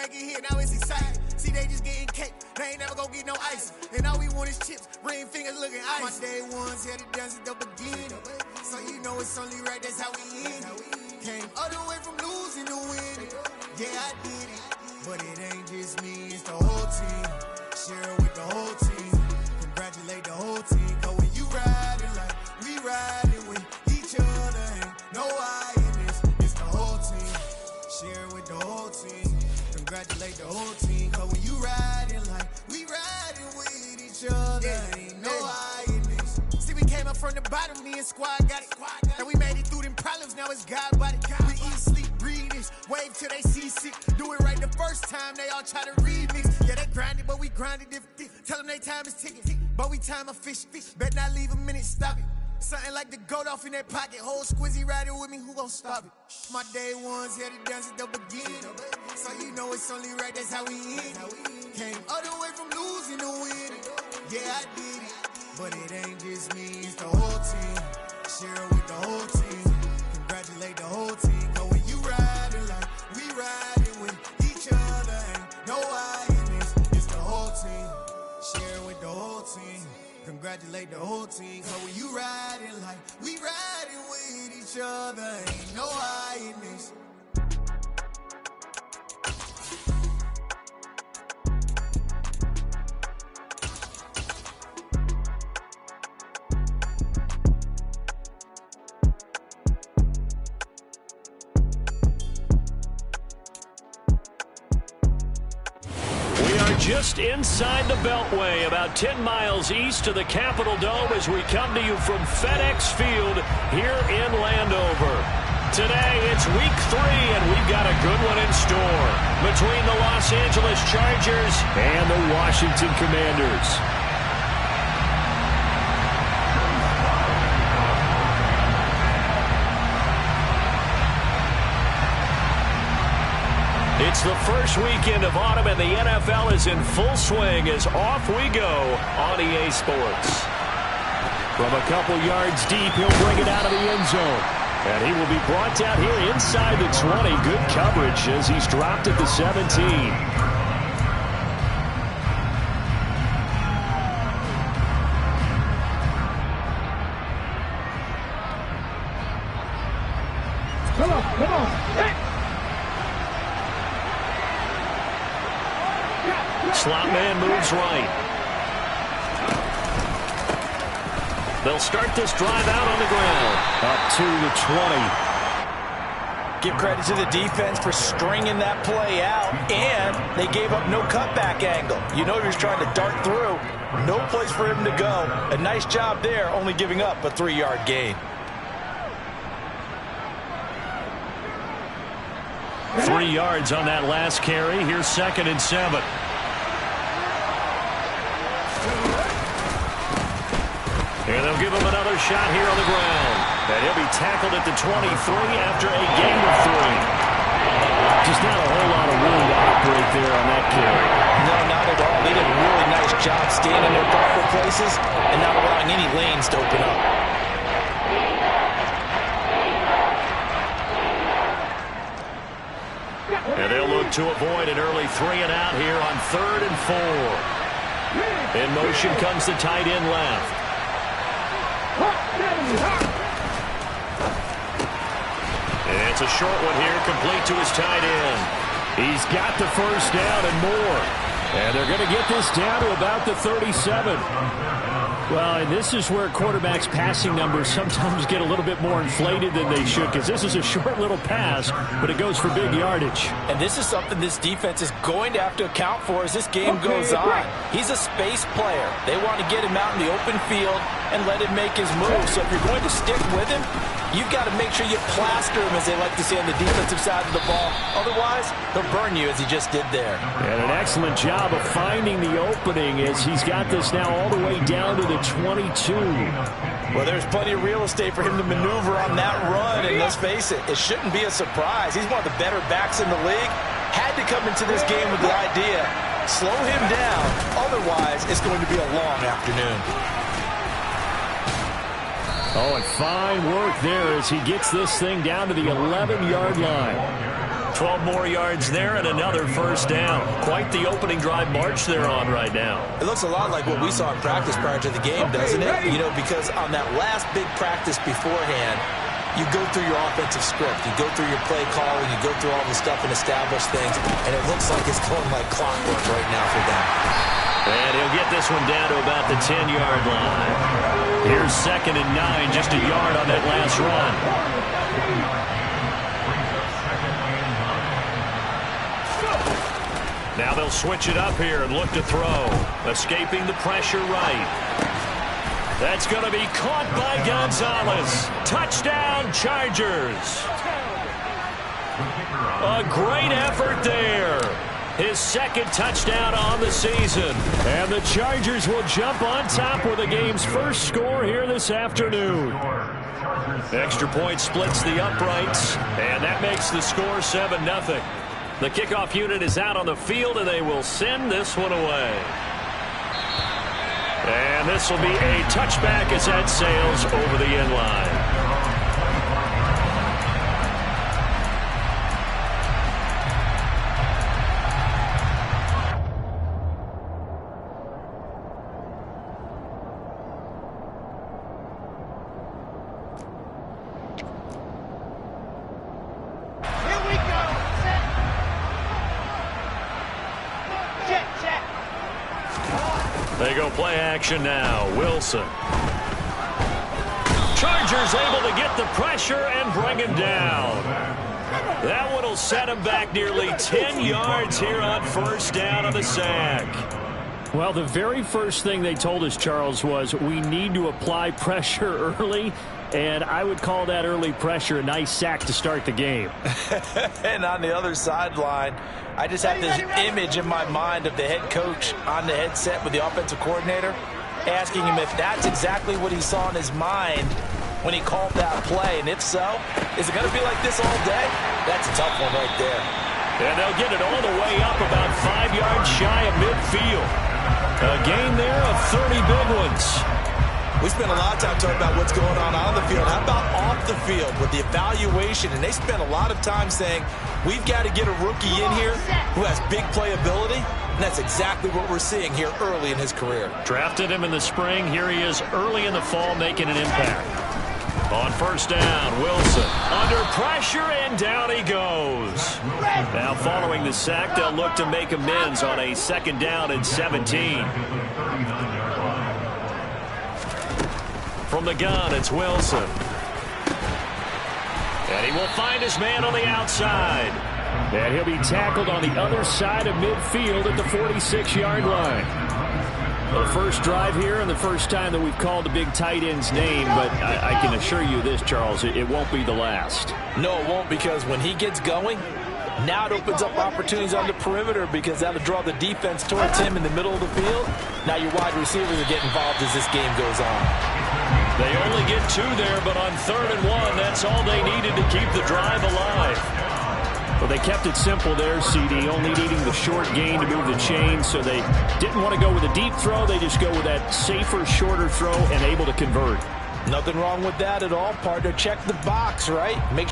take it here, now it's exciting. See, they just getting cake, they ain't never gonna get no ice. And all we want is chips, ring fingers looking ice. My day ones had it done since the beginning. So you know it's only right, that's how we end it. Came all the way from losing to winning. Yeah, I did it. But it ain't just me, it's the whole team. Share it with the whole team. Congratulate the whole team. Cause when you riding like we riding with each other, ain't no I in this. It's the whole team. Share it with the whole team. Congratulate the whole team. Cause when you riding like we riding with each other, ain't no I in this. See, we came up from the bottom, me and squad got it. And we made it through them problems, now it's God body. We eat, sleep, breathe this. Wave till they see sick. Do it right the first time, they all try to remix. Yeah, they grinded, but we grinded different. Tell them they time is ticking. But we time a fish. Bet not leave a minute, stop it. Something like the goat off in that pocket. Whole squizzy riding with me, who gon' stop it? My day ones had it done since the beginning. So you know it's only right, that's how we end it. Came all the way from losing to winning. Yeah, I did it. But it ain't just me, it's the whole team. Share it with the whole team. Congratulate the whole team. Cause when you riding like we riding with each other, ain't no I in this. It's the whole team. Share it with the whole team. Congratulate the whole team. Cause when you riding like we riding with each other, ain't no I in this. Just inside the Beltway, about 10 miles east of the Capitol Dome as we come to you from FedEx Field here in Landover. Today, it's week 3, and we've got a good one in store between the Los Angeles Chargers and the Washington Commanders. It's the first weekend of autumn, and the NFL is in full swing as off we go on EA Sports. From a couple yards deep, he'll bring it out of the end zone. And he will be brought down here inside the 20. Good coverage as he's dropped at the 17. Come on. Hey. Slot man moves right. They'll start this drive out on the ground. Up to the 20. Give credit to the defense for stringing that play out, and they gave up no cutback angle. You know he was trying to dart through. No place for him to go. A nice job there, only giving up a 3-yard gain. 3 yards on that last carry. Here's 2nd and 7. And they'll give him another shot here on the ground. And he'll be tackled at the 23 after a gain of 3. Just not a whole lot of room to operate there on that carry. No, not at all. They did a really nice job staying in their proper places and not allowing any lanes to open up. And they'll look to avoid an early 3 and out here on 3rd and 4. In motion comes the tight end left. And it's a short one here, complete to his tight end. He's got the first down and more. And they're going to get this down to about the 37. Well, and this is where quarterbacks' passing numbers sometimes get a little bit more inflated than they should, because this is a short little pass, but it goes for big yardage. And this is something this defense is going to have to account for as this game goes on. He's a space player. They want to get him out in the open field and let him make his move. So if you're going to stick with him, you've got to make sure you plaster him, as they like to say, on the defensive side of the ball. Otherwise, he'll burn you as he just did there. And an excellent job of finding the opening as he's got this now all the way down to the 22. Well, there's plenty of real estate for him to maneuver on that run, and let's face it, it shouldn't be a surprise. He's one of the better backs in the league. Had to come into this game with the idea, slow him down, otherwise it's going to be a long afternoon. Oh, and fine work there as he gets this thing down to the 11-yard line. 12 more yards there and another first down. Quite the opening drive march they're on right now. It looks a lot like what we saw in practice prior to the game, doesn't it? You know, because on that last big practice beforehand, you go through your offensive script. You go through your play calling. You go through all the stuff and establish things. And it looks like it's going like clockwork right now for them. And he'll get this one down to about the 10-yard line. Here's 2nd and 9, just a yard on that last run. Now they'll switch it up here and look to throw. Escaping the pressure right. That's going to be caught by Gonzalez. Touchdown, Chargers. A great effort there. His 2nd touchdown on the season. And the Chargers will jump on top with the game's first score here this afternoon. Extra point splits the uprights, and that makes the score 7-0. The kickoff unit is out on the field, and they will send this one away. And this will be a touchback as that sails over the end line. They go play action now. Wilson. Chargers able to get the pressure and bring him down. That one will set him back nearly 10 yards here on first down on the sack. Well, the very first thing they told us, Charles, was we need to apply pressure early, and I would call that early pressure a nice sack to start the game. And on the other sideline, I just have this image in my mind of the head coach on the headset with the offensive coordinator asking him if that's exactly what he saw in his mind when he called that play. And if so, is it going to be like this all day? That's a tough one right there. And they'll get it all the way up about 5 yards shy of midfield. A gain there of 30 big ones. We spent a lot of time talking about what's going on the field. How about off the field with the evaluation? And they spent a lot of time saying, we've got to get a rookie in here who has big playability. And that's exactly what we're seeing here early in his career. Drafted him in the spring. Here he is early in the fall making an impact. On first down, Wilson under pressure, and down he goes. Now following the sack, they'll look to make amends on a 2nd down and 17. From the gun, it's Wilson. And he will find his man on the outside. And he'll be tackled on the other side of midfield at the 46-yard line. The first drive here and the first time that we've called the big tight end's name, but I can assure you this, Charles, it won't be the last. No, it won't, because when he gets going, now it opens up opportunities on the perimeter because that'll draw the defense towards him in the middle of the field. Now your wide receivers will get involved as this game goes on. They only get 2 there, but on 3rd and 1, that's all they needed to keep the drive alive. Well, they kept it simple there, CD, only needing the short gain to move the chain, so they didn't want to go with a deep throw. They just go with that safer, shorter throw and able to convert. Nothing wrong with that at all, partner. Check the box, right? Make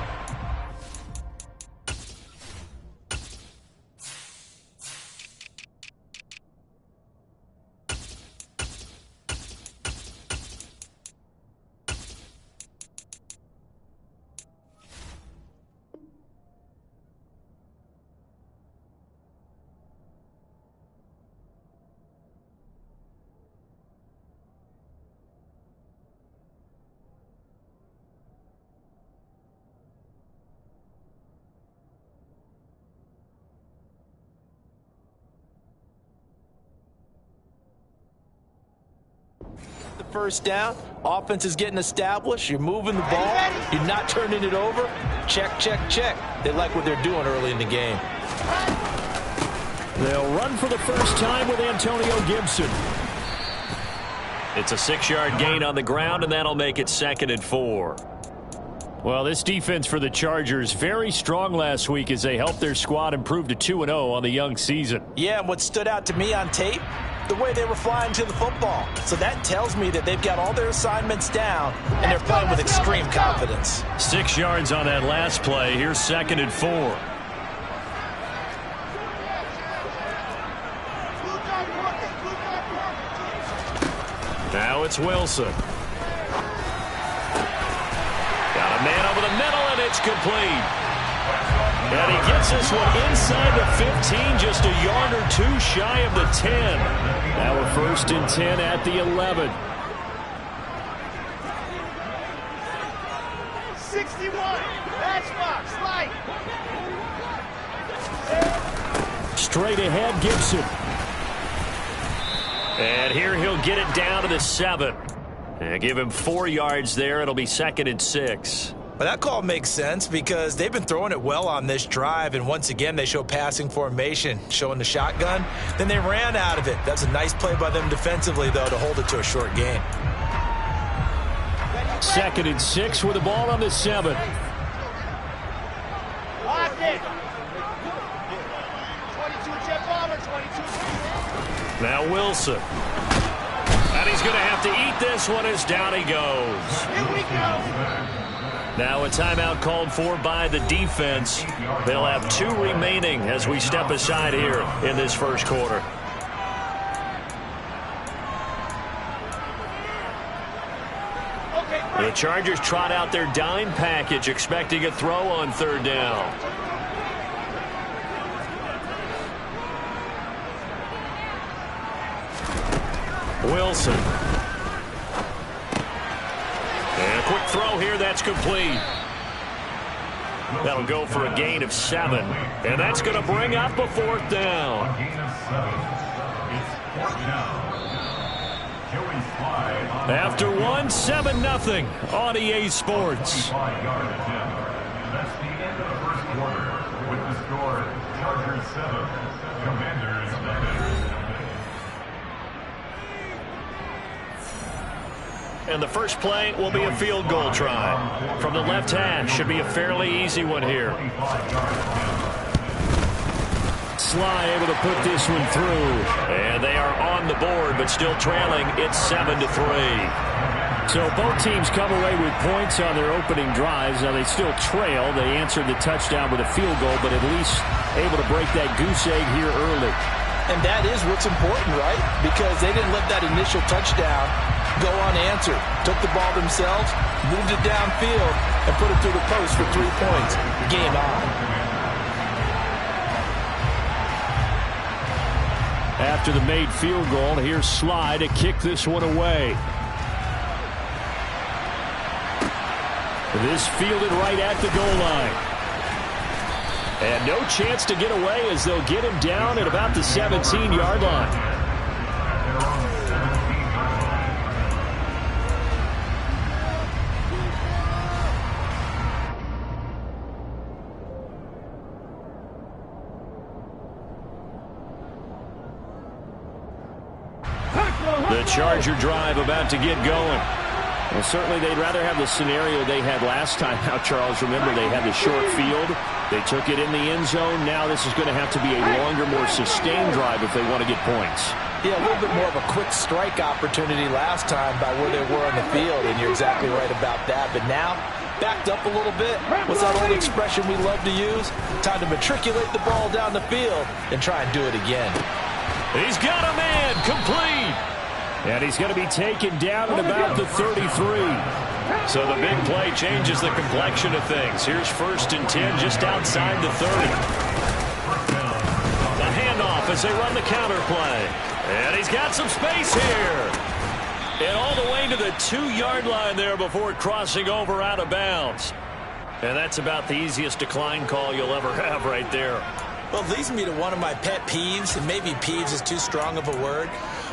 the first down. Offense is getting established. You're moving the ball. You're not turning it over. Check, check, check. They like what they're doing early in the game. They'll run for the first time with Antonio Gibson. It's a 6-yard gain on the ground, and that'll make it 2nd and 4. Well, this defense for the Chargers, very strong last week as they helped their squad improve to 2-0 on the young season. Yeah, and what stood out to me on tape, the way they were flying to the football. So that tells me that they've got all their assignments down, and they're playing with extreme confidence. 6 yards on that last play. Here's 2nd and 4. Now it's Wilson. Got a man over the middle, and it's complete. And he gets this one inside the 15, just a yard or two shy of the 10. Now we're 1st and 10 at the 11. 61. Matchbox. Light. Straight ahead, Gibson. And here he'll get it down to the 7. And give him 4 yards there. It'll be 2nd and 6. But that call makes sense because they've been throwing it well on this drive, and once again they show passing formation, showing the shotgun. Then they ran out of it. That's a nice play by them defensively, though, to hold it to a short gain. 2nd and 6 with the ball on the 7. Lock it. 22 jet bomber, 22. Now Wilson. And he's going to have to eat this one as down he goes. Here we go. Now a timeout called for by the defense. They'll have 2 remaining as we step aside here in this first quarter. The Chargers trot out their dime package, expecting a throw on 3rd down. Wilson. And a quick throw here, that's complete. That'll go for a gain of 7. And that's going to bring up a 4th down. After 1, 7-0 on EA Sports. That's the end of the first quarter with the score Chargers 7, Commanders 7. And the first play will be a field goal try. From the left hash, should be a fairly easy one here. Sly able to put this one through. And they are on the board, but still trailing. It's 7-3. So both teams come away with points on their opening drives. Now they still trail. They answered the touchdown with a field goal, but at least able to break that goose egg here early. And that is what's important, right? Because they didn't let that initial touchdown go unanswered. Took the ball themselves, moved it downfield, and put it through the post for 3 points. Game on. After the made field goal, here's Sly to kick this one away. This fielded right at the goal line. And no chance to get away as they'll get him down at about the 17-yard line. The Charger drive about to get going. Well, certainly they'd rather have the scenario they had last time. Now, Charles, remember they had the short field. They took it in the end zone. Now this is going to have to be a longer, more sustained drive if they want to get points. Yeah, a little bit more of a quick strike opportunity last time by where they were on the field, and you're exactly right about that. But now, backed up a little bit. What's that old expression we love to use? Time to matriculate the ball down the field and try and do it again. He's got a man, complete. And he's going to be taken down at about the 33. So the big play changes the complexion of things. Here's 1st and 10 just outside the 30. The handoff as they run the counter play. And he's got some space here. And all the way to the 2-yard line there before crossing over out of bounds. And that's about the easiest decline call you'll ever have right there. Well, it leads me to one of my pet peeves, and maybe peeves is too strong of a word.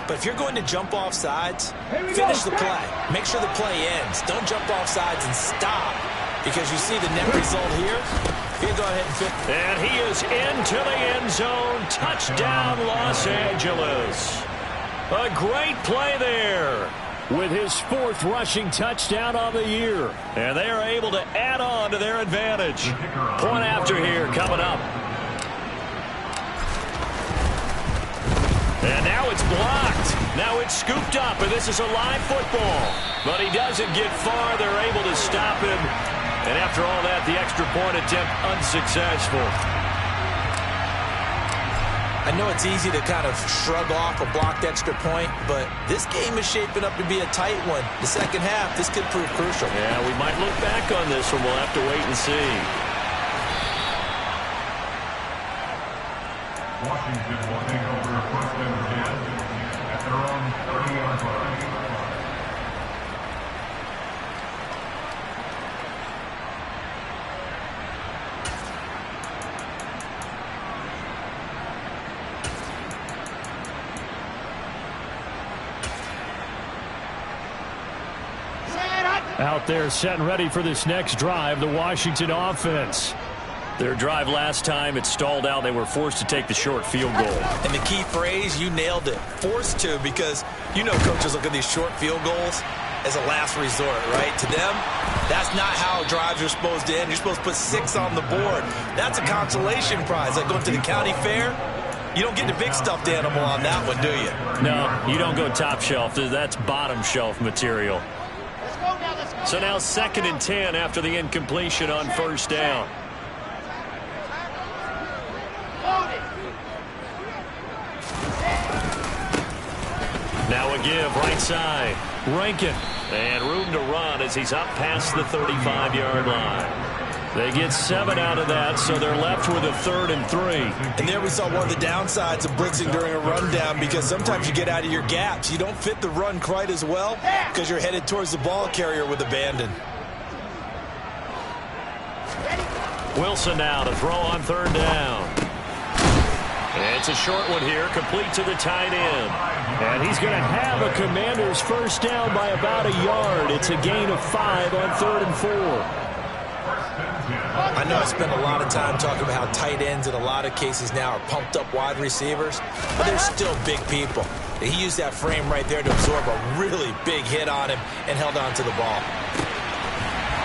But if you're going to jump off sides, finish the play. Make sure the play ends. Don't jump off sides and stop. Because you see the net result here. He'll go ahead and finish. And he is into the end zone. Touchdown, Los Angeles. A great play there. With his 4th rushing touchdown on the year. And they are able to add on to their advantage. Point after here coming up. And now it's blocked. Now it's scooped up, and this is a live football. But he doesn't get far. They're able to stop him. And after all that, the extra point attempt unsuccessful. I know it's easy to kind of shrug off a blocked extra point, but this game is shaping up to be a tight one. The second half, this could prove crucial. Yeah, we might look back on this one. We'll have to wait and see. Washington will take over first and 10 at their own 30-yard line. Out there set and ready for this next drive, the Washington offense. Their drive last time, it stalled out. They were forced to take the short field goal. And the key phrase, you nailed it, forced to, because you know coaches look at these short field goals as a last resort, right? To them, that's not how drives are supposed to end. You're supposed to put 6 on the board. That's a consolation prize, like going to the county fair. You don't get the big stuffed animal on that one, do you? No, you don't go top shelf. That's bottom shelf material. So now 2nd and 10 after the incompletion on first down. Now a give right side. Rankin. And room to run as he's up past the 35-yard line. They get 7 out of that, so they're left with a 3rd and 3. And there we saw one of the downsides of blitzing during a rundown, because sometimes you get out of your gaps. You don't fit the run quite as well because you're headed towards the ball carrier with abandon. Wilson now to throw on 3rd down. It's a short one here, complete to the tight end. And he's going to have a Commander's first down by about a yard. It's a gain of 5 on 3rd and 4. I know I spent a lot of time talking about how tight ends in a lot of cases now are pumped up wide receivers, but they're still big people. He used that frame right there to absorb a really big hit on him and held on to the ball.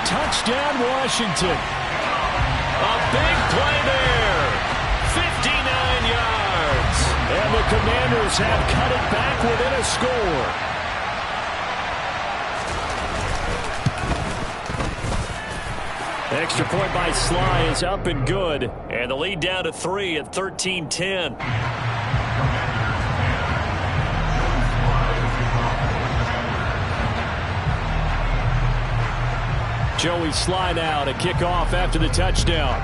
Touchdown, Washington. A big play there. 59 yards. And the Commanders have cut it back within a score. Extra point by Sly is up and good. And the lead down to 3 at 13-10. Joey Sly now to kick off after the touchdown.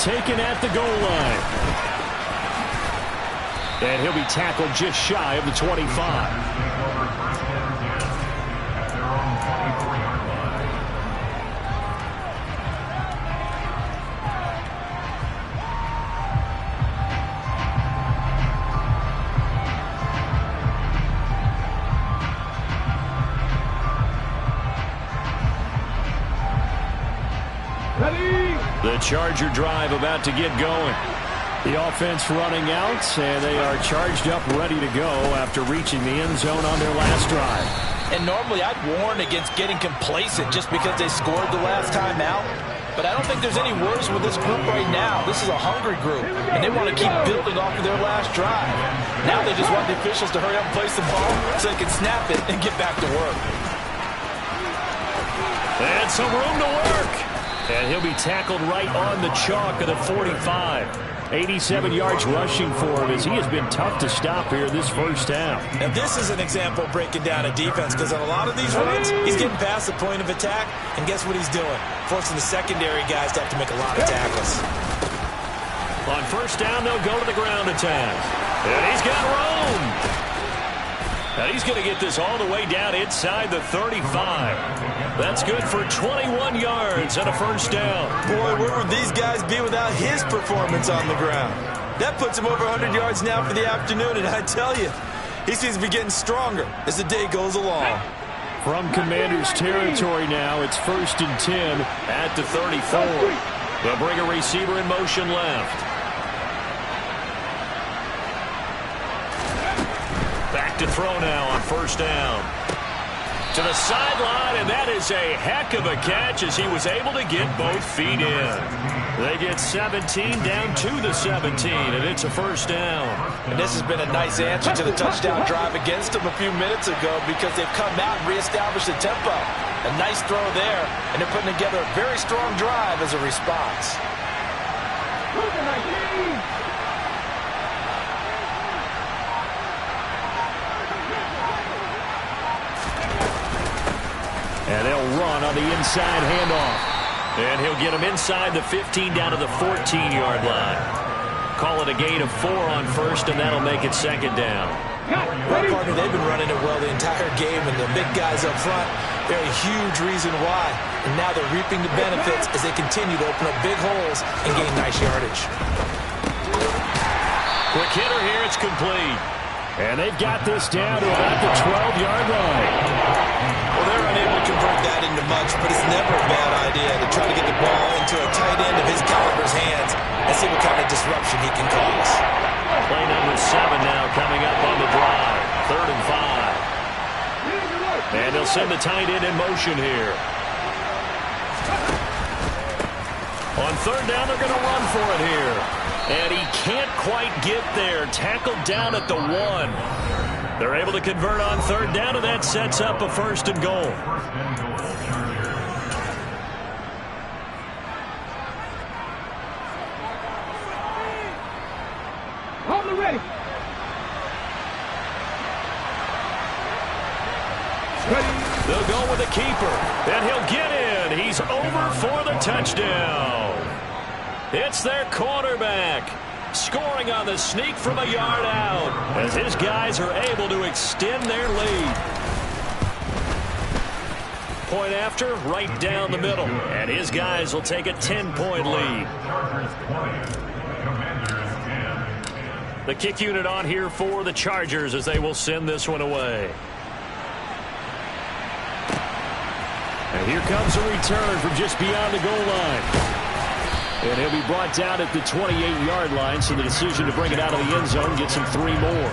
Taken at the goal line. And he'll be tackled just shy of the 25. The Charger drive about to get going. The offense running out, and they are charged up, ready to go after reaching the end zone on their last drive. And normally I'd warn against getting complacent just because they scored the last time out. But I don't think there's any worries with this group right now. This is a hungry group, and they want to keep building off of their last drive. Now they just want the officials to hurry up and place the ball so they can snap it and get back to work. And some room to work. And he'll be tackled right on the chalk of the 45. 87 yards rushing for him as he has been tough to stop here this first half. And this is an example of breaking down a defense, because on a lot of these runs, he's getting past the point of attack, and guess what he's doing? Forcing the secondary guys to have to make a lot of tackles. On first down, they'll go to the ground attack. And he's got room. And he's going to get this all the way down inside the 35. That's good for 21 yards and a first down. Boy, where would these guys be without his performance on the ground? That puts him over 100 yards now for the afternoon, and I tell you, he seems to be getting stronger as the day goes along. From Commanders territory now, it's 1st and 10 at the 34. They'll bring a receiver in motion left. Back to throw now on first down. To the sideline, and that is a heck of a catch as he was able to get both feet in. They get 17 down to the 17, and it's a first down. And this has been a nice answer to the touchdown drive against them a few minutes ago, because they've come out and reestablished the tempo. A nice throw there, and they're putting together a very strong drive as a response. And they'll run on the inside handoff. And he'll get him inside the 15 down to the 14-yard line. Call it a gain of 4 on first, and that'll make it second down. Well, partner, they've been running it well the entire game, and the big guys up front, they're a huge reason why. And now they're reaping the benefits as they continue to open up big holes and gain nice yardage. Quick hitter here, it's complete. And they've got this down to about the 12-yard line. Well, they're unable to convert that into much, but it's never a bad idea to try to get the ball into a tight end of his caliber's hands and see what kind of disruption he can cause. Play number 7 now coming up on the drive. 3rd and 5. And they'll send the tight end in motion here. On 3rd down, they're going to run for it here. And he can't quite get there. Tackled down at the 1. They're able to convert on 3rd down, and that sets up a 1st and goal. Hold it ready. They'll go with the keeper, and he'll get in. He's over for the touchdown. It's their quarterback, scoring on the sneak from a yard out, as his guys are able to extend their lead. Point after, right down the middle, and his guys will take a 10-point lead. The kick unit on here for the Chargers as they will send this one away. And here comes a return from just beyond the goal line. And he'll be brought down at the 28-yard line, so the decision to bring it out of the end zone gets him 3 more.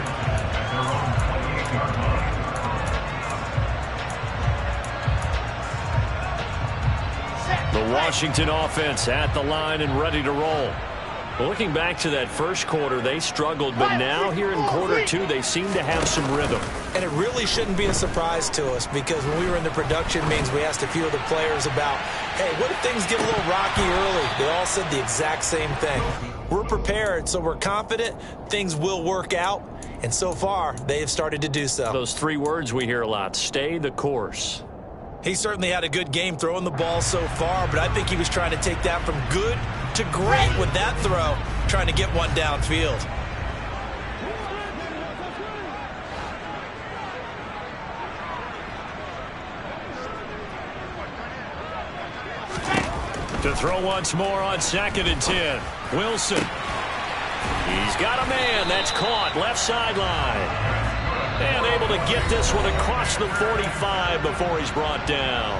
The Washington offense at the line and ready to roll. Well, looking back to that first quarter, they struggled, but now here in quarter 2, they seem to have some rhythm. And it really shouldn't be a surprise to us, because when we were in the production meetings, we asked a few of the players about, hey, what if things get a little rocky early? They all said the exact same thing. We're prepared, so we're confident things will work out, and so far, they have started to do so. Those 3 words we hear a lot: stay the course. He certainly had a good game throwing the ball so far, but I think he was trying to take that from good to great with that throw, trying to get one downfield. To throw once more on 2nd and 10. Wilson. He's got a man. That's caught. Left sideline. And able to get this one across the 45 before he's brought down.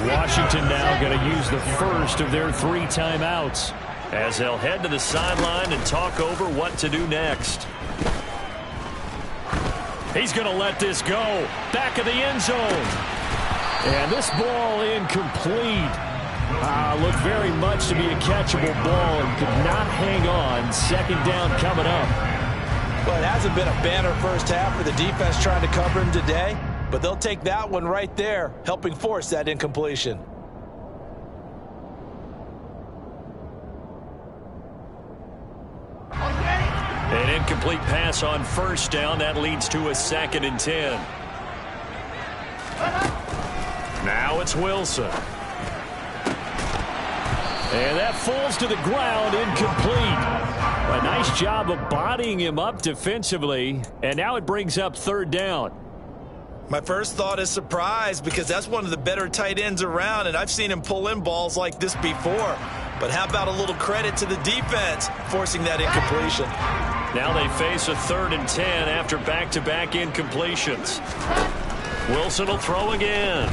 Washington now going to use the first of their 3 timeouts as they'll head to the sideline and talk over what to do next. He's going to let this go. Back of the end zone. And this ball incomplete. Looked very much to be a catchable ball and could not hang on. 2nd down coming up. Well, it hasn't been a banner first half for the defense trying to cover him today, but they'll take that one right there, helping force that incompletion. An incomplete pass on 1st down. That leads to a 2nd and 10. Now it's Wilson. And that falls to the ground, incomplete. A nice job of bodying him up defensively. And now it brings up 3rd down. My first thought is surprise, because that's one of the better tight ends around, and I've seen him pull in balls like this before. But how about a little credit to the defense forcing that incompletion? Now they face a 3rd and 10 after back-to-back incompletions. Wilson will throw again.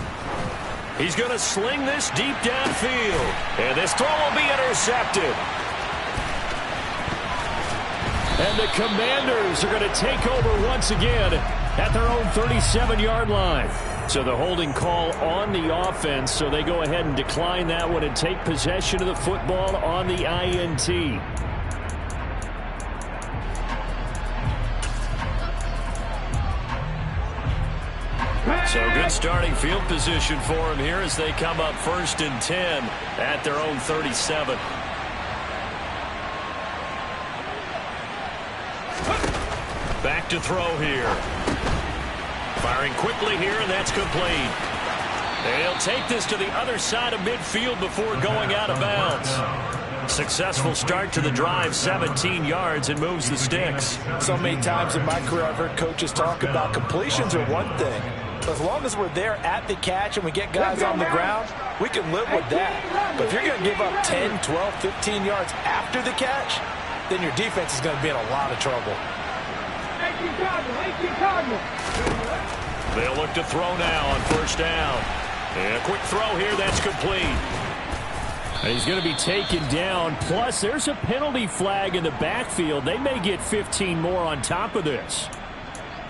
He's going to sling this deep downfield. And this throw will be intercepted. And the Commanders are going to take over once again at their own 37-yard line. So the holding call on the offense, so they go ahead and decline that one and take possession of the football on the INT. So good starting field position for him here as they come up 1st and 10 at their own 37. Back to throw here. Firing quickly here, and that's complete. And he'll take this to the other side of midfield before going out of bounds. Successful start to the drive, 17 yards, and moves the sticks. So many times in my career I've heard coaches talk about completions are one thing. As long as we're there at the catch and we get guys on the ground, we can live with that. But if you're going to give up 10, 12, 15 yards after the catch, then your defense is going to be in a lot of trouble. They'll look to throw now on first down. And a quick throw here, that's complete. And he's going to be taken down. Plus, there's a penalty flag in the backfield. They may get 15 more on top of this.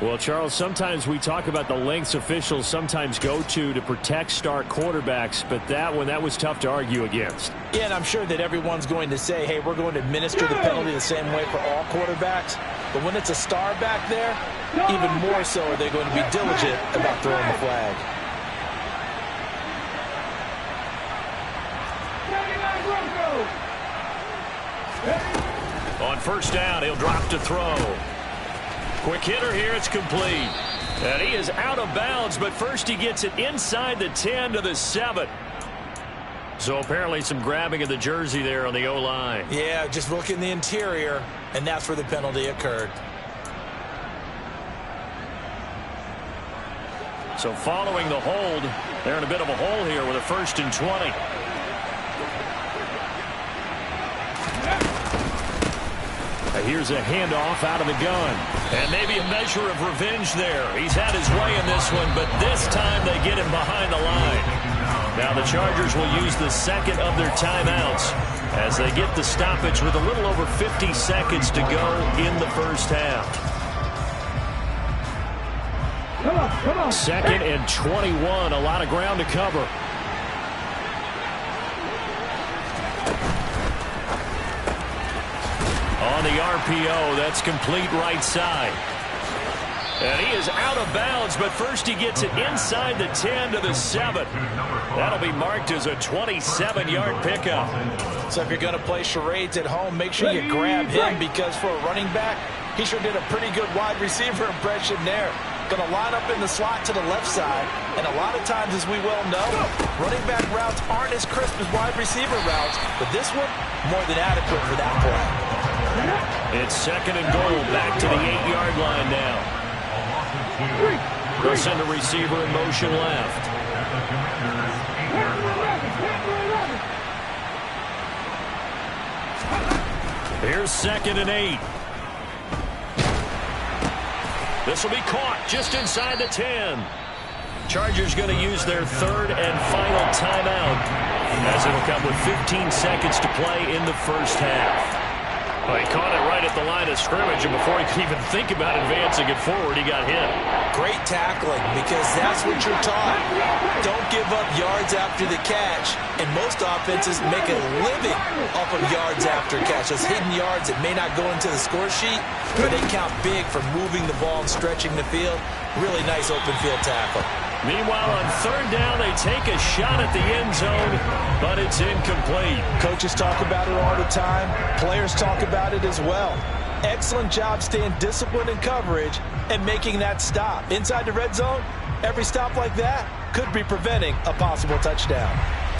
Well, Charles, sometimes we talk about the lengths officials sometimes go to protect star quarterbacks, but that was tough to argue against. Yeah, and I'm sure that everyone's going to say, hey, we're going to administer the penalty the same way for all quarterbacks. But when it's a star back there, even more so are they going to be diligent about throwing the flag. On first down, he'll drop to throw. Quick hitter here, it's complete. And he is out of bounds, but first he gets it inside the 10 to the 7. So apparently some grabbing of the jersey there on the O-line. Yeah, just look in the interior, and that's where the penalty occurred. So following the hold, they're in a bit of a hole here with a 1st and 20. Here's a handoff out of the gun. And maybe a measure of revenge there. He's had his way in this one, but this time they get him behind the line. Now the Chargers will use the second of their timeouts as they get the stoppage with a little over 50 seconds to go in the first half. Come on. 2nd and 21. A lot of ground to cover. On the RPO, that's complete right side. And he is out of bounds, but first he gets it inside the 10 to the 7. That'll be marked as a 27-yard pickup. So if you're going to play charades at home, make sure you grab him, because for a running back, he sure did a pretty good wide receiver impression there. Going to line up in the slot to the left side, and a lot of times, as we well know, running back routes aren't as crisp as wide receiver routes, but this one, more than adequate for that play. It's 2nd and goal, back to the 8-yard line now. They'll send a receiver in motion left. Here's 2nd and 8. This will be caught just inside the 10. Chargers going to use their 3rd and final timeout, as it'll come with 15 seconds to play in the first half. Well, he caught it right at the line of scrimmage, and before he could even think about advancing it forward, he got hit. Great tackling, because that's what you're taught. Don't give up yards after the catch, and most offenses make a living off of yards after catch. Those hidden yards that may not go into the score sheet, but they count big for moving the ball and stretching the field. Really nice open field tackle. Meanwhile, on 3rd down, they take a shot at the end zone, but it's incomplete. Coaches talk about it all the time. Players talk about it as well. Excellent job staying disciplined in coverage and making that stop. Inside the red zone, every stop like that could be preventing a possible touchdown.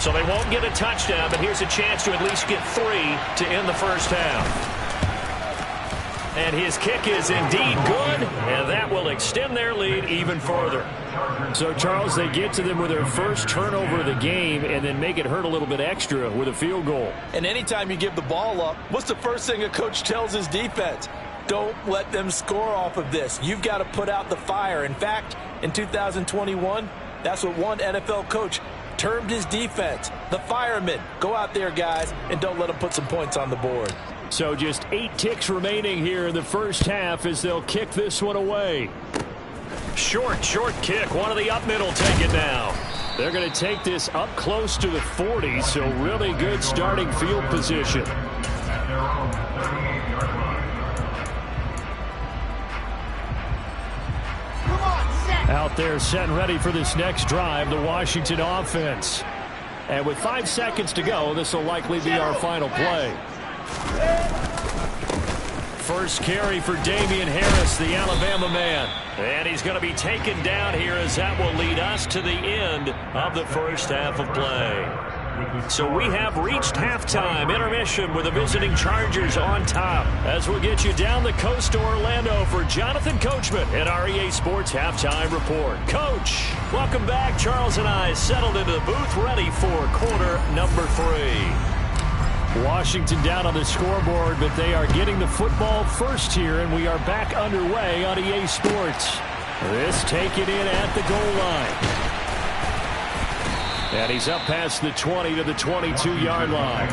So they won't get a touchdown, but here's a chance to at least get 3 to end the first half. And his kick is indeed good, and that will extend their lead even further. So, Charles, they get to them with their first turnover of the game and then make it hurt a little bit extra with a field goal. And anytime you give the ball up, what's the first thing a coach tells his defense? Don't let them score off of this. You've got to put out the fire. In fact, in 2021, that's what one NFL coach termed his defense. The firemen. Go out there, guys, and don't let them put some points on the board. So just 8 ticks remaining here in the first half as they'll kick this one away. Short kick. One of the up middle take it now. They're going to take this up close to the 40, so really good starting field position. Out there set and ready for this next drive, the Washington offense. And with 5 seconds to go, this will likely be our final play. first carry for Damian Harris, the Alabama man. And he's going to be taken down here as that will lead us to the end of the first half of play. So we have reached halftime intermission with the visiting Chargers on top. As we'll get you down the coast to Orlando for Jonathan Coachman at our EA Sports Halftime Report. Coach, welcome back. Charles and I settled into the booth ready for quarter number 3. Washington down on the scoreboard, but they are getting the football first here, and we are back underway on EA Sports. This taken in at the goal line. And he's up past the 20 to the 22-yard line.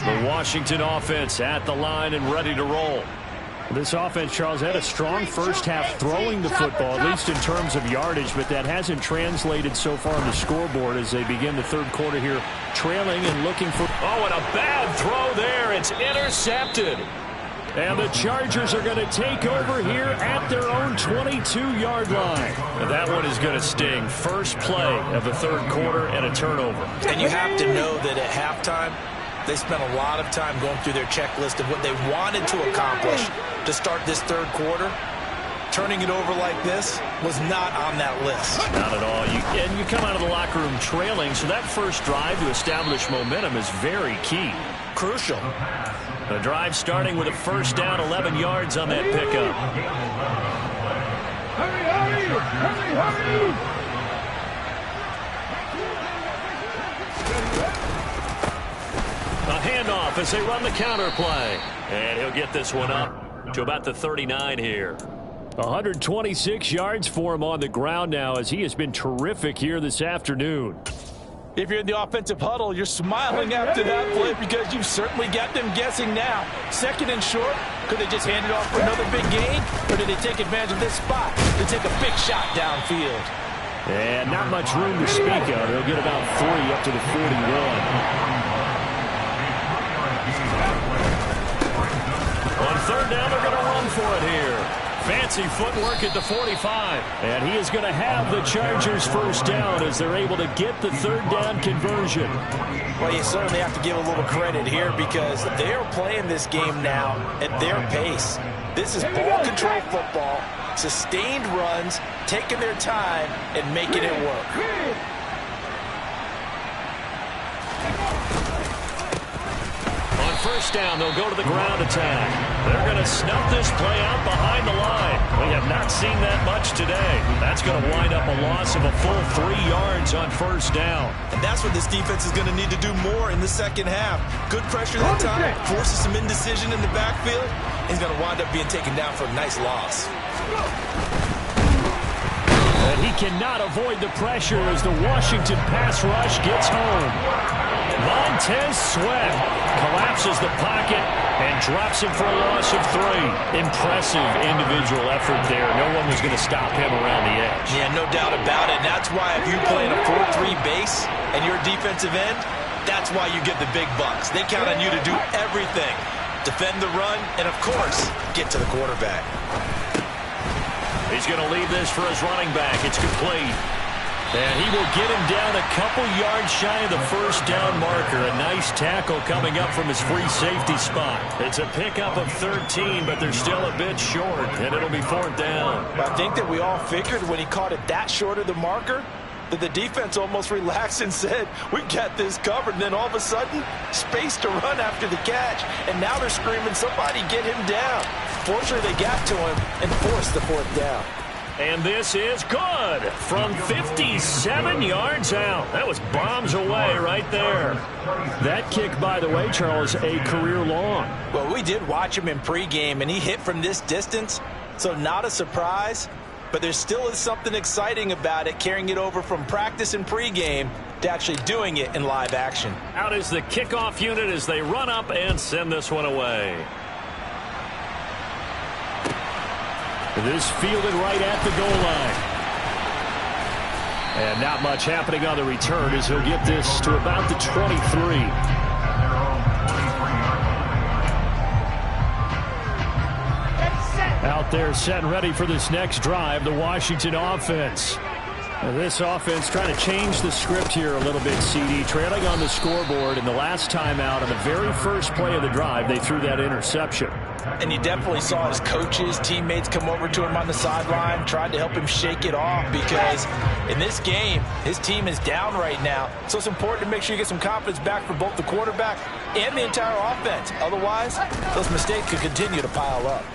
The Washington offense at the line and ready to roll. This offense, Charles, had a strong first half throwing the football, at least in terms of yardage, but that hasn't translated so far on the scoreboard as they begin the third quarter here, trailing and looking for... Oh, and a bad throw there. It's intercepted. And the Chargers are going to take over here at their own 22-yard line. And that one is going to sting. First play of the third quarter and a turnover. And you have to know that at halftime, they spent a lot of time going through their checklist of what they wanted to accomplish to start this third quarter. Turning it over like this was not on that list. Not at all. And you come out of the locker room trailing, so that first drive to establish momentum is very key. Crucial. The drive starting with a first down, 11 yards on that pickup. Hurry! A handoff as they run the counter play. And he'll get this one up to about the 39 here. 126 yards for him on the ground now as he has been terrific here this afternoon. If you're in the offensive huddle, you're smiling after that play because you've certainly got them guessing now. Second and short, could they just hand it off for another big gain? Or did they take advantage of this spot to take a big shot downfield? And not much room to speak of. They'll get about 3 up to the 41. On third down, they're going to run for it here. Fancy footwork at the 45. And he is going to have the Chargers first down as they're able to get the third down conversion. Well, you certainly have to give a little credit here because they are playing this game now at their pace. This is ball control football, sustained runs, taking their time and making it work. First down, they'll go to the ground attack. They're going to snuff this play out behind the line. We have not seen that much today. That's going to wind up a loss of a full 3 yards on first down. And that's what this defense is going to need to do more in the second half. Good pressure that time, forces some indecision in the backfield. He's going to wind up being taken down for a nice loss. And he cannot avoid the pressure as the Washington pass rush gets home. Montez Sweat collapses the pocket and drops him for a loss of 3. Impressive individual effort there. No one was going to stop him around the edge. Yeah, no doubt about it. And that's why if you play in a 4-3 base and you're a defensive end, that's why you get the big bucks. They count on you to do everything. Defend the run and, of course, get to the quarterback. He's going to leave this for his running back. It's complete. And he will get him down a couple yards shy of the first down marker. A nice tackle coming up from his free safety spot. It's a pickup of 13, but they're still a bit short, and it'll be fourth down. I think that we all figured when he caught it that short of the marker that the defense almost relaxed and said, we got this covered. And then all of a sudden, space to run after the catch. And now they're screaming, somebody get him down. Fortunately, they got to him and forced the fourth down. And this is good from 57 yards out. That was bombs away right there. That kick, by the way, Charles, a career long. Well, we did watch him in pregame, and he hit from this distance, so not a surprise. But there still is something exciting about it, carrying it over from practice and pregame to actually doing it in live action. Out is the kickoff unit as they run up and send this one away. This fielded right at the goal line. And not much happening on the return as he'll get this to about the 23. Out there set and ready for this next drive, the Washington offense. Now this offense trying to change the script here a little bit, CD. Trailing on the scoreboard, and the last time out on the very first play of the drive, they threw that interception. And you definitely saw his coaches, teammates come over to him on the sideline, tried to help him shake it off, because in this game, his team is down right now. So it's important to make sure you get some confidence back for both the quarterback and the entire offense. Otherwise, those mistakes could continue to pile up.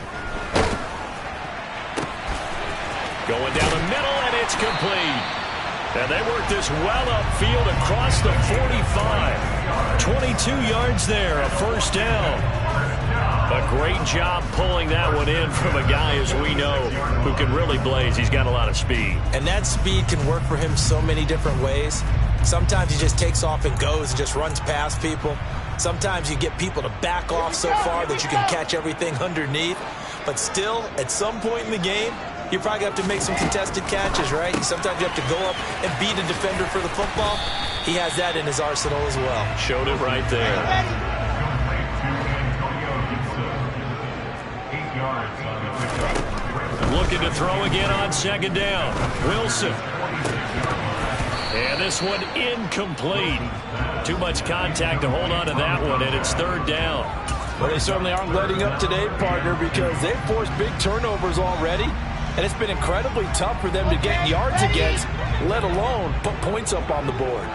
Going down the middle, and it's complete. And they work this well upfield across the 45. 22 yards there, a first down. A great job pulling that one in from a guy, as we know, who can really blaze. He's got a lot of speed. And that speed can work for him so many different ways. Sometimes he just takes off and goes and just runs past people. Sometimes you get people to back off so far that you can catch everything underneath. But still, at some point in the game, you probably have to make some contested catches, right? Sometimes you have to go up and beat a defender for the football. He has that in his arsenal as well. Showed it right there. Looking to throw again on second down. Wilson. And this one incomplete. Too much contact to hold on to that one, and it's third down. Well, they certainly aren't letting up today, partner, because they've forced big turnovers already, and it's been incredibly tough for them to get yards against, let alone put points up on the board.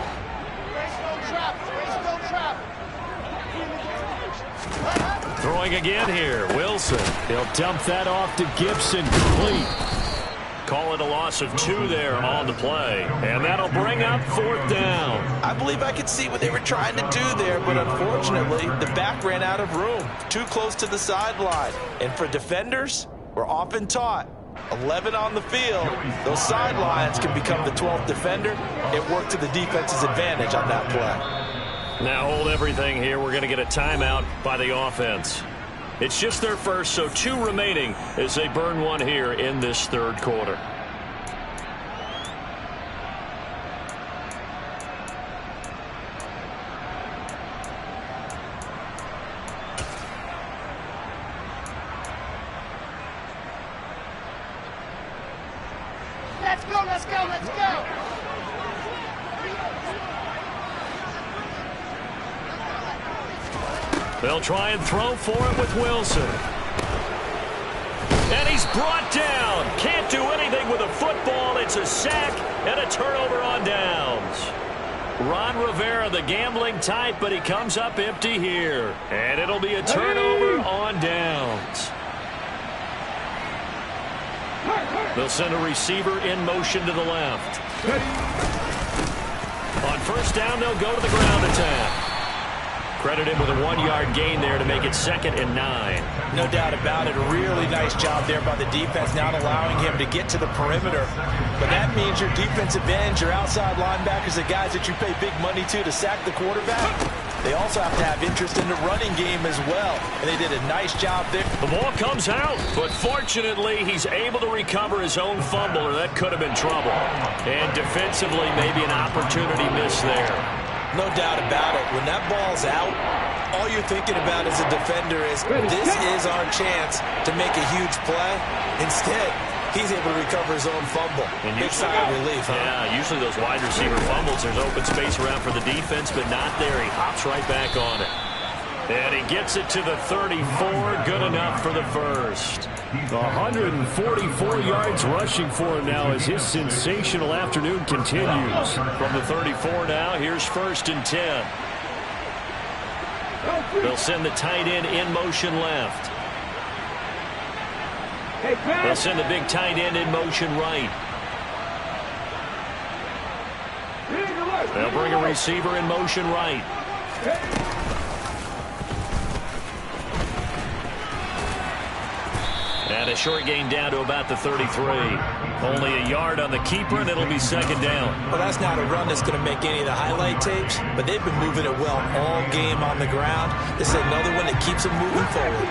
Throwing again here, Wilson. He'll dump that off to Gibson, complete. Call it a loss of 2 there on the play. And that'll bring up fourth down. I believe I could see what they were trying to do there, but unfortunately, the back ran out of room. Too close to the sideline. And for defenders, we're often taught, 11 on the field, those sidelines can become the 12th defender. It worked to the defense's advantage on that play. Now hold everything here. We're going to get a timeout by the offense. It's just their first, so 2 remaining as they burn one here in this third quarter. Let's go, let's go, let's go! They'll try and throw for it with Wilson. And he's brought down. Can't do anything with a football. It's a sack and a turnover on downs. Ron Rivera, the gambling type, but he comes up empty here. And it'll be a turnover on downs. They'll send a receiver in motion to the left. On first down, they'll go to the ground attack. Credited with a 1-yard gain there to make it 2nd and 9. No doubt about it. A really nice job there by the defense, not allowing him to get to the perimeter. But that means your defensive ends, your outside linebackers, the guys that you pay big money to sack the quarterback, they also have to have interest in the running game as well. And they did a nice job there. The ball comes out, but fortunately he's able to recover his own fumble, or that could have been trouble. And defensively, maybe an opportunity miss there. No doubt about it. When that ball's out, all you're thinking about as a defender is, this is our chance to make a huge play. Instead, he's able to recover his own fumble. And big sigh of relief, huh? Yeah, usually those wide receiver fumbles, there's open space around for the defense, but not there. He hops right back on it. And he gets it to the 34. Good enough for the first. 144 yards rushing for him now as his sensational afternoon continues. From the 34 now, here's 1st and 10. They'll send the tight end in motion left. They'll send the big tight end in motion right. They'll bring a receiver in motion right. And a short gain down to about the 33. Only a yard on the keeper, and it'll be 2nd down. Well, that's not a run that's going to make any of the highlight tapes, but they've been moving it well all game on the ground. This is another one that keeps them moving forward.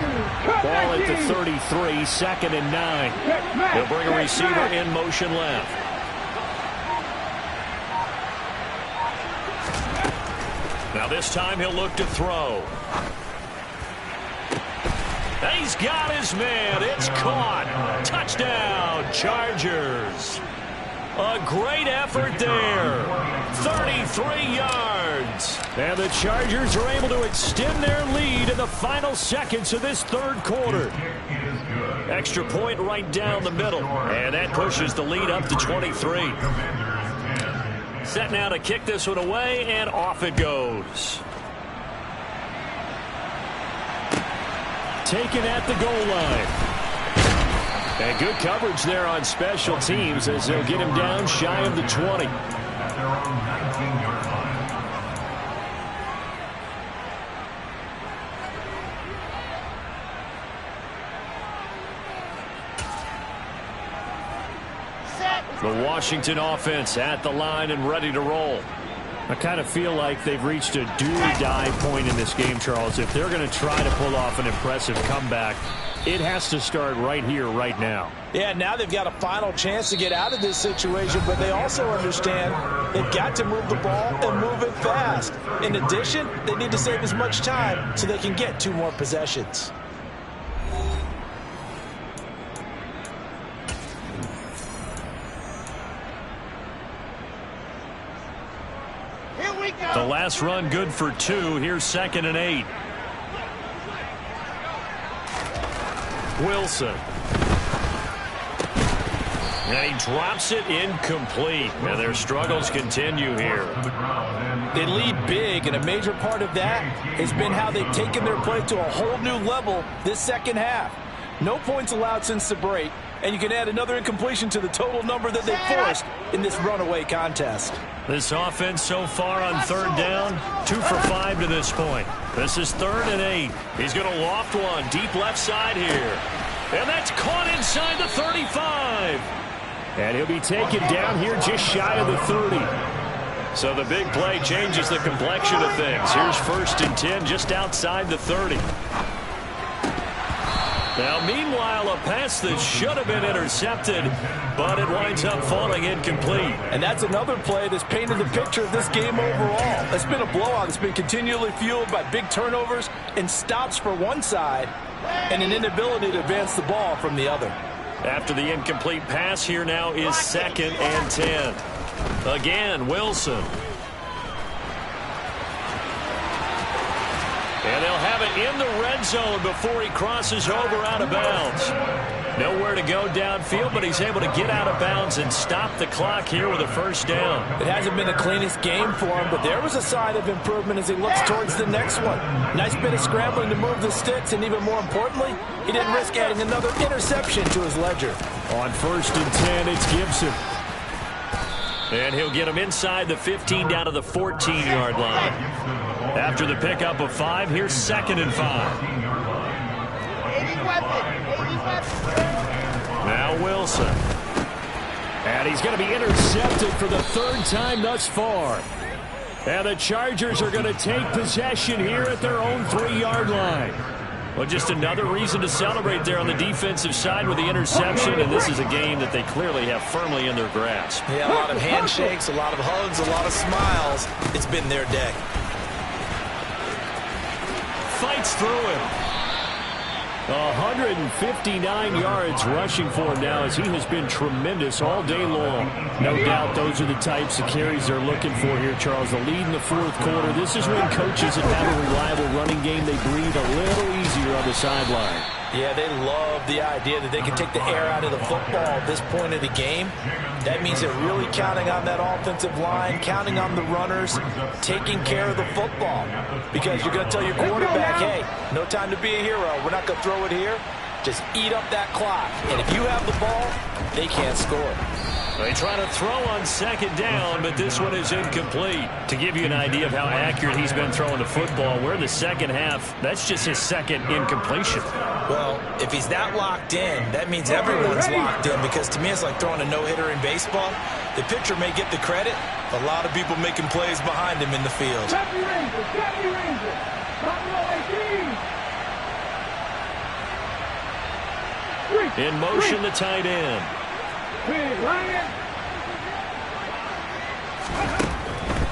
Ball at the 33, 2nd and 9. They'll bring a receiver in motion left. Now this time he'll look to throw. He's got his man. It's caught. Touchdown, Chargers. A great effort there. 33 yards. And the Chargers are able to extend their lead in the final seconds of this 3rd quarter. Extra point right down the middle. And that pushes the lead up to 23. Set now to kick this one away, and off it goes. Taken at the goal line. And good coverage there on special teams as they'll get him down shy of the 20. At their own 19-yard line. The Washington offense at the line and ready to roll. I kind of feel like they've reached a do-or-die point in this game, Charles. If they're going to try to pull off an impressive comeback, it has to start right here, right now. Yeah, now they've got a final chance to get out of this situation, but they also understand they've got to move the ball and move it fast. In addition, they need to save as much time so they can get 2 more possessions. The last run good for 2. Here's 2nd and 8. Wilson. And he drops it incomplete. And their struggles continue here. They lead big, and a major part of that has been how they've taken their play to a whole new level this 2nd half. No points allowed since the break, and you can add another incompletion to the total number that they forced in this runaway contest. This offense so far on 3rd down, 2 for 5 to this point. This is 3rd and 8. He's going to loft one deep left side here. And that's caught inside the 35. And he'll be taken down here just shy of the 30. So the big play changes the complexion of things. Here's 1st and 10 just outside the 30. Now, meanwhile, a pass that should have been intercepted, but it winds up falling incomplete. And that's another play that's painted the picture of this game overall. It's been a blowout. It's been continually fueled by big turnovers and stops for one side and an inability to advance the ball from the other. After the incomplete pass, here now is 2nd and 10. Again, Wilson. And they'll have it in the red zone before he crosses over out of bounds. Nowhere to go downfield, but he's able to get out of bounds and stop the clock here with a 1st down. It hasn't been the cleanest game for him, but there was a sign of improvement as he looks towards the next one. Nice bit of scrambling to move the sticks, and even more importantly, he didn't risk adding another interception to his ledger. On 1st and 10, it's Gibson. And he'll get him inside the 15 down to the 14-yard line. After the pickup of 5, here's 2nd and 5. Now Wilson. And he's going to be intercepted for the 3rd time thus far. And the Chargers are going to take possession here at their own 3-yard line. Well, just another reason to celebrate there on the defensive side with the interception, and this is a game that they clearly have firmly in their grasp. Yeah, a lot of handshakes, a lot of hugs, a lot of smiles. It's been their day. Fights through him. 159 yards rushing for him now, as he has been tremendous all day long. No doubt those are the types of carries they're looking for here, Charles. The lead in the fourth quarter. This is when coaches that have a reliable running game, they breathe a little easier on the sideline. Yeah, they love the idea that they can take the air out of the football at this point of the game. That means they're really counting on that offensive line, counting on the runners, taking care of the football. Because you're going to tell your quarterback, hey, no time to be a hero. We're not going to throw it here. Just eat up that clock. And if you have the ball, they can't score. They try to throw on second down, but this one is incomplete. To give you an idea of how accurate he's been throwing the football, we're in the second half. That's just his second incompletion. Well, if he's that locked in, that means everyone's locked in, because to me it's like throwing a no-hitter in baseball. The pitcher may get the credit, a lot of people making plays behind him in the field. In motion, the tight end.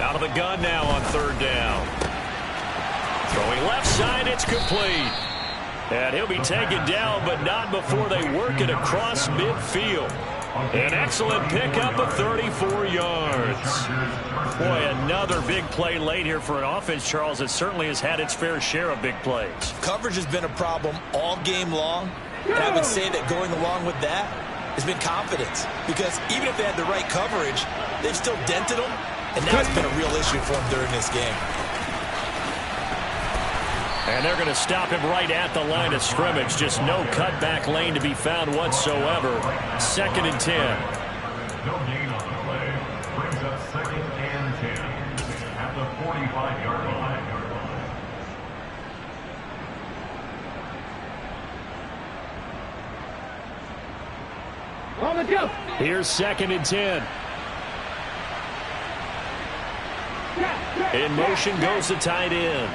Out of the gun now on third down. Throwing left side, it's complete. And he'll be taken down, but not before they work it across midfield. An excellent pickup of 34 yards. Boy, another big play late here for an offense, Charles, that certainly has had its fair share of big plays. Coverage has been a problem all game long, and I would say that going along with that has been confidence, because even if they had the right coverage, they've still dented them, and now it's been a real issue for them during this game. And they're going to stop him right at the line of scrimmage. Just no cutback lane to be found whatsoever. 2nd and 10. No gain on the play. Brings up 2nd and 10 at the 45-yard line. Here's 2nd and 10. In motion goes the tight end.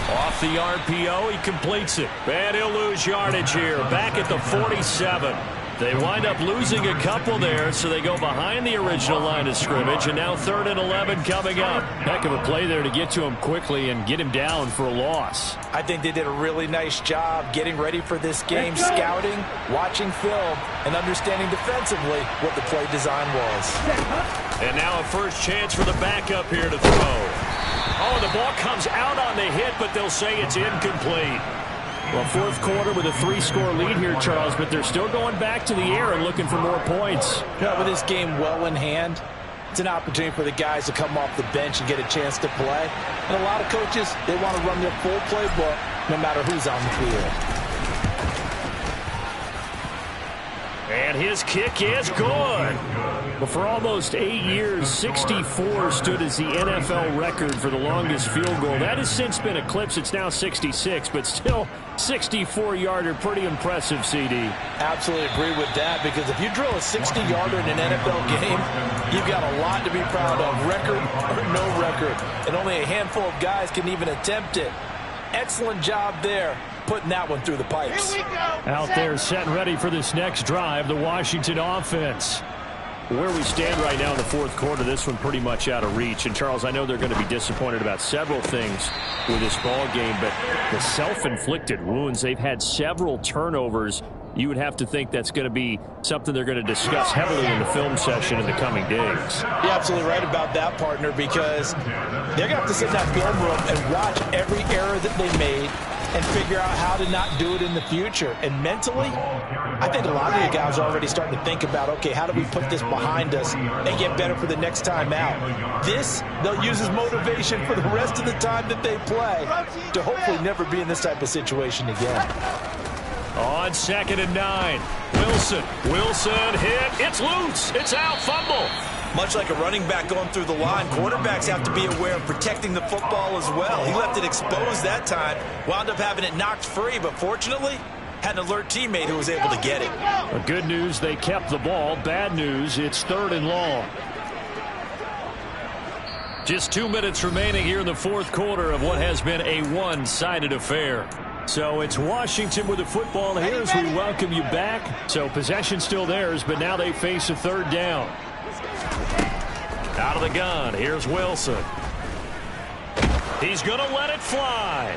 Off the RPO, he completes it. And he'll lose yardage here. Back at the 47. They wind up losing a couple there, so they go behind the original line of scrimmage, and now 3rd and 11 coming up. Heck of a play there to get to him quickly and get him down for a loss. I think they did a really nice job getting ready for this game, scouting, watching film, and understanding defensively what the play design was. And now a first chance for the backup here to throw. Oh, the ball comes out on the hit, but they'll say it's incomplete. Well, fourth quarter with a 3-score lead here, Charles, but they're still going back to the air and looking for more points. Yeah, with this game well in hand, it's an opportunity for the guys to come off the bench and get a chance to play. And a lot of coaches, they want to run their full playbook no matter who's on the field. And his kick is good. Well, for almost 8 years, 64 stood as the NFL record for the longest field goal. That has since been eclipsed. It's now 66, but still 64-yarder. Pretty impressive, CD. Absolutely agree with that, because if you drill a 60-yarder in an NFL game, you've got a lot to be proud of, record or no record. And only a handful of guys can even attempt it. Excellent job there, putting that one through the pipes. Out there set and ready for this next drive, the Washington offense. Where we stand right now in the fourth quarter, this one pretty much out of reach. And, Charles, I know they're going to be disappointed about several things with this ball game, but the self-inflicted wounds, they've had several turnovers. You would have to think that's going to be something they're going to discuss heavily in the film session in the coming days. You're absolutely right about that, partner, because they're going to have to sit in that film room and watch every error that they made and figure out how to not do it in the future. And mentally, I think a lot of the guys are already starting to think about, okay, how do we put this behind us and get better for the next time out? This, they'll use as motivation for the rest of the time that they play to hopefully never be in this type of situation again. On 2nd and 9, Wilson hit, it's loose, it's out, fumble. Much like a running back going through the line, quarterbacks have to be aware of protecting the football as well. He left it exposed that time, wound up having it knocked free, but fortunately, had an alert teammate who was able to get it. Well, good news, they kept the ball. Bad news, it's 3rd and long. Just 2 minutes remaining here in the fourth quarter of what has been a one-sided affair. So it's Washington with the football here as we welcome you back. So possession still theirs, but now they face a 3rd down. Out of the gun, here's Wilson. He's going to let it fly.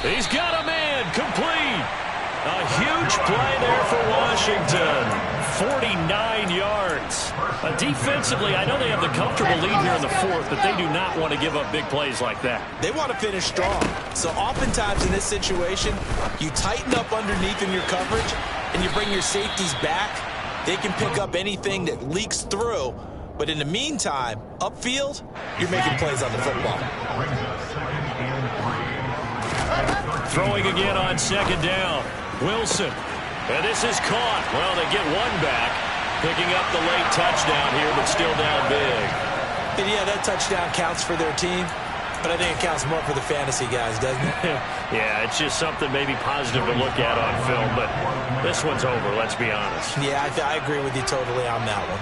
He's got a man complete. A huge play there for Washington. 49 yards. Defensively, I know they have the comfortable lead here in the fourth, but they do not want to give up big plays like that. They want to finish strong. So oftentimes in this situation, you tighten up underneath in your coverage, and you bring your safeties back. They can pick up anything that leaks through. But in the meantime, upfield, you're making plays on the football. Throwing again on second down. Wilson. And this is caught. Well, they get one back. Picking up the late touchdown here, but still down big. And yeah, that touchdown counts for their team, but I think it counts more for the fantasy guys, doesn't it? Yeah, it's just something maybe positive to look at on film, but this one's over, let's be honest. Yeah, I agree with you totally on that one.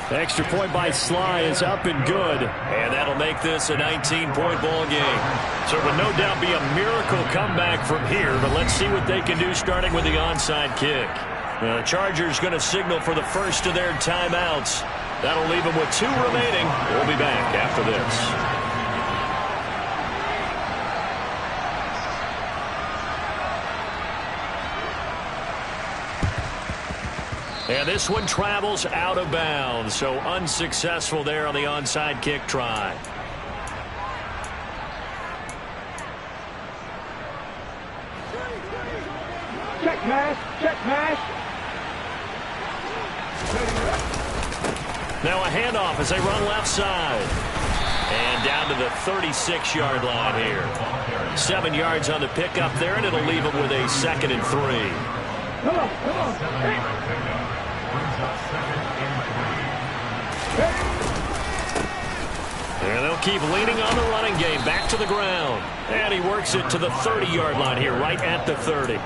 Extra point by Sly is up and good. And that'll make this a 19-point ball game. So it would no doubt be a miracle comeback from here, but let's see what they can do starting with the onside kick. The Chargers going to signal for the first of their timeouts. That'll leave them with 2 remaining. We'll be back after this. And this one travels out of bounds, so unsuccessful there on the onside kick try. Check pass, check pass. Now a handoff as they run left side. And down to the 36-yard line here. 7 yards on the pickup there, and it'll leave them with a 2nd and 3. Come on. And they'll keep leaning on the running game. Back to the ground. And he works it to the 30-yard line here, right at the 30.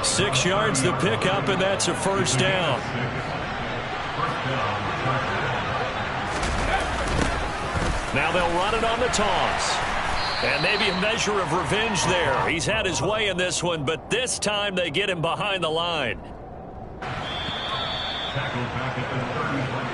6 yards to pick up, and that's a first down. Now they'll run it on the toss. And maybe a measure of revenge there. He's had his way in this one, but this time they get him behind the line. Tackled back at the 30.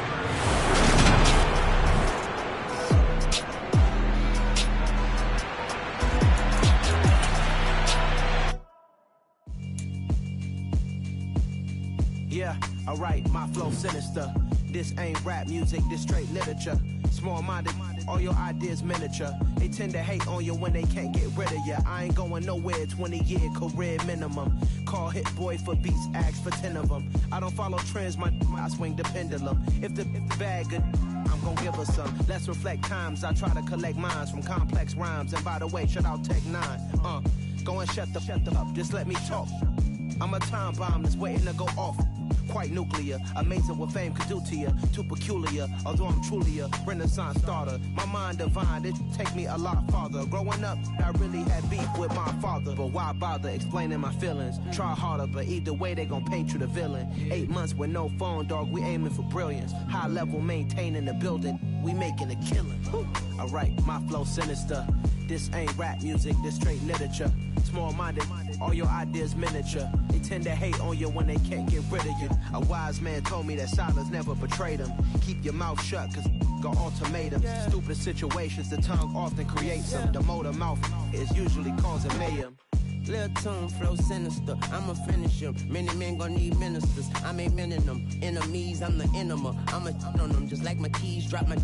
Yeah, alright, my flow sinister. This ain't rap music, this straight literature. Small-minded, all your ideas miniature. They tend to hate on you when they can't get rid of you. I ain't going nowhere, 20-year career minimum. Call hit boy for beats, ask for 10 of them. I don't follow trends, I swing the pendulum. If the bag good, I'm gonna give her some. Let's reflect times, I try to collect minds from complex rhymes. And by the way, shout out Tech 9. Go and shut the up, just let me talk. I'm a time bomb that's waiting to go off. Quite nuclear, amazing what fame could do to you. Too peculiar, although I'm truly a renaissance starter. My mind divine, it take me a lot farther. Growing up, I really had beef with my father. But why bother explaining my feelings? Try harder, but either way they gon' paint you the villain. 8 months with no phone, dog, we aiming for brilliance. High level maintaining the building, we making a killing. Alright, my flow sinister. This ain't rap music, this straight literature. Small-minded, all your ideas miniature. They tend to hate on you when they can't get rid of you. A wise man told me that silence never betrayed him. Keep your mouth shut, cause got ultimatums. Stupid situations, the tongue often creates them. The motor mouth is usually causing mayhem. Lil' tune, flow sinister, I'ma finish him. Many men gon' need ministers, I ain't many them. Enemies, I'm the enema, I'ma on them. Just like my keys, drop my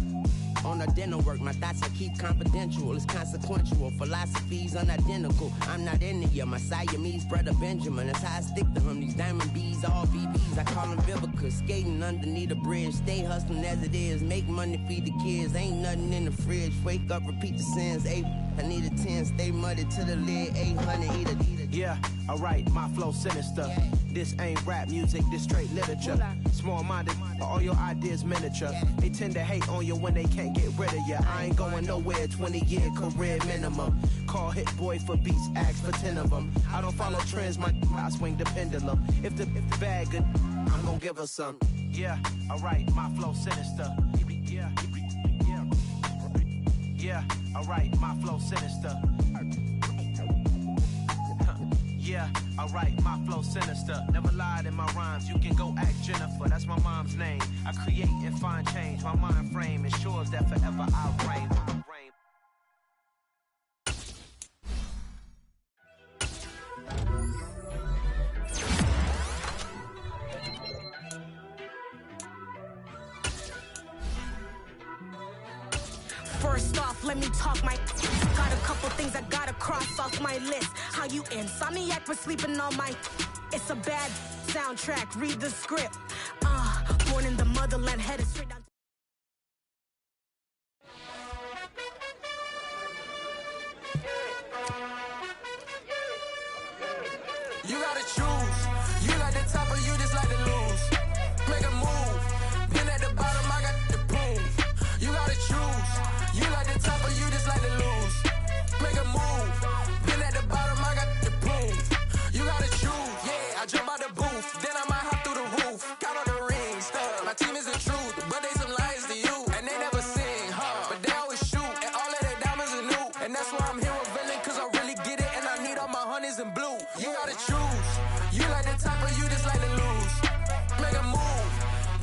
on a dinner work. My thoughts I keep confidential, it's consequential. Philosophies unidentical, I'm not into ya. My Siamese brother Benjamin, that's how I stick to him. These diamond bees, all BBs, I call them Vivica. Skating underneath a bridge, stay hustling as it is. Make money, feed the kids, ain't nothing in the fridge. Wake up, repeat the sins, I need a 10, stay muddy to the lid, 800, eat a. Yeah, alright, my flow sinister. This ain't rap music, this straight literature. Small-minded, all your ideas miniature. They tend to hate on you when they can't get rid of you. I ain't going nowhere, 20-year career minimum. Call hit boy for beats, ask for 10 of them. I don't follow trends, I swing the pendulum. If the bag good, I'm gonna give her some. Yeah, alright, my flow sinister. Yeah, alright, my flow sinister. Yeah. Yeah, alright, my flow sinister. Never lied in my rhymes, you can go ask Jennifer. That's my mom's name. I create and find change. My mind frame ensures that forever I'll reign. First off, let me talk my got a couple things I gotta cross off my list. How you insomniac for sleeping on my it's a bad soundtrack, read the script. Born in the motherland, headed straight down. You gotta choose. You like the top or you just like to lose. Make a move. Been at the bottom, I got the proof. You gotta choose. You like the top or you just like to lose. Make a move. Been at the bottom, I got the proof. You gotta choose. Yeah, I jump out the booth. Then I might hop through the roof. Count on the rings. My team is the truth, but they some liars to you. And they never sing, but they always shoot. And all of their diamonds are new. And that's why I'm here with Villain, cause I really get it. And I need all my honeys in blue. You gotta choose. You like the top or you just like to lose. Make a move.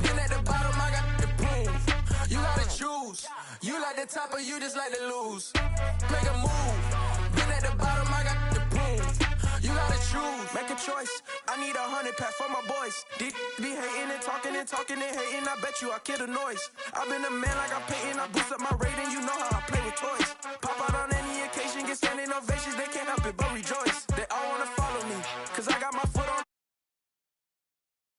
Been at the bottom, I got the proof. You gotta choose. You like the top or you just like to lose. Make a move. Been at the bottom, I got the proof. You gotta choose. Make a choice. I need 100 pack for my boys. These be hating and talking and talking and hating. I bet you I kill the noise. I've been a man like I'm painting. I boost up my rating. You know how I play with toys. Pop out on any occasion, get standing ovations. They can't help it but rejoice.